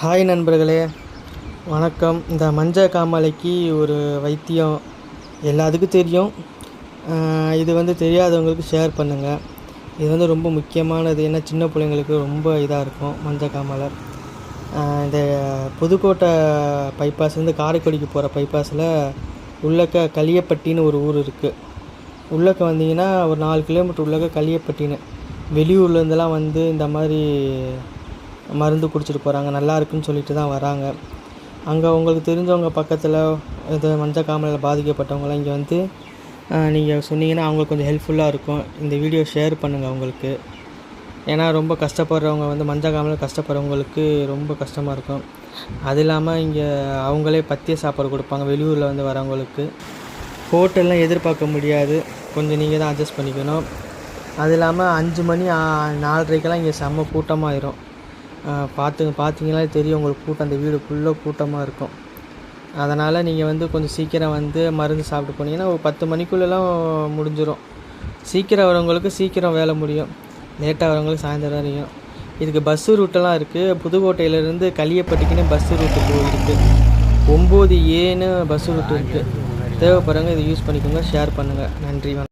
Hi நண்பர்களே, வணக்கம். இந்த மஞ்சள் காமாலைக்கு ஒரு வைத்தியம் எல்லாத்துக்கும் தெரியும். இது தெரியாதவங்களுக்கு ஷேர் பண்ணுங்கள். இது ரொம்ப முக்கியமானது. ஏன்னா சின்ன பிள்ளைங்களுக்கு ரொம்ப இதாக இருக்கும் மஞ்சள் காமாலை. இந்த புதுக்கோட்டை பைபாஸ்லேருந்து காரைக்குடிக்கு போகிற பைபாஸில் உள்ளக்க களியப்பட்டின்னு ஒரு ஊர் இருக்குது. உள்ளக்க வந்தீங்கன்னா ஒரு 4 கிலோமீட்டர் உள்ளக்க களியப்பட்டின்னு வெளியூர்லேருந்துலாம் இந்த மாதிரி மருந்து குடிச்சிட்டு போகிறாங்க. நல்லா இருக்குன்னு சொல்லிட்டு தான் வராங்க. அங்கே உங்களுக்கு தெரிஞ்சவங்க பக்கத்தில் இது மஞ்சள் காமாலையில் பாதிக்கப்பட்டவங்களாம் இங்கே நீங்கள் சொன்னீங்கன்னா அவங்களுக்கு கொஞ்சம் ஹெல்ப்ஃபுல்லாக இருக்கும். இந்த வீடியோ ஷேர் பண்ணுங்கள் அவங்களுக்கு. ஏன்னா ரொம்ப கஷ்டப்படுறவங்க மஞ்சள் காமாலையில் கஷ்டப்படுறவங்களுக்கு ரொம்ப கஷ்டமாக இருக்கும். அது இல்லாமல் இங்கே அவங்களே பத்திய சாப்பாடு கொடுப்பாங்க. வெளியூரில் வரவங்களுக்கு ஹோட்டல்லாம் எதிர்பார்க்க முடியாது. கொஞ்சம் நீங்கள் தான் அட்ஜஸ்ட் பண்ணிக்கணும். அது இல்லாமல் 5 மணி 4:30க்கெல்லாம் இங்கே செம்ம கூட்டமாகிடும். பார்த்தீங்களா தெரியும் உங்களுக்கு. கூட்டம் அந்த வீடு ஃபுல்லாக கூட்டமாக இருக்கும். அதனால் நீங்கள் கொஞ்சம் சீக்கிரம் மருந்து சாப்பிட்டு போனீங்கன்னா ஒரு 10 மணிக்குள்ளெல்லாம் முடிஞ்சிடும். சீக்கிரம் வரவங்களுக்கு சீக்கிரம் வேலை முடியும். லேட்டாக வரவங்களுக்கு சாயந்தரம் வரையும். இதுக்கு பஸ்ஸு ரூட்டெல்லாம் இருக்குது. புதுக்கோட்டையிலேருந்து களியப்பட்டிக்குன்னு பஸ்ஸு ரூட்டு இருக்குது. 9Aன்னு பஸ்ஸு ரூட்டு இருக்குது. தேவைப்படுறவங்க இதை யூஸ் பண்ணிக்கோங்க. ஷேர் பண்ணுங்கள். நன்றி.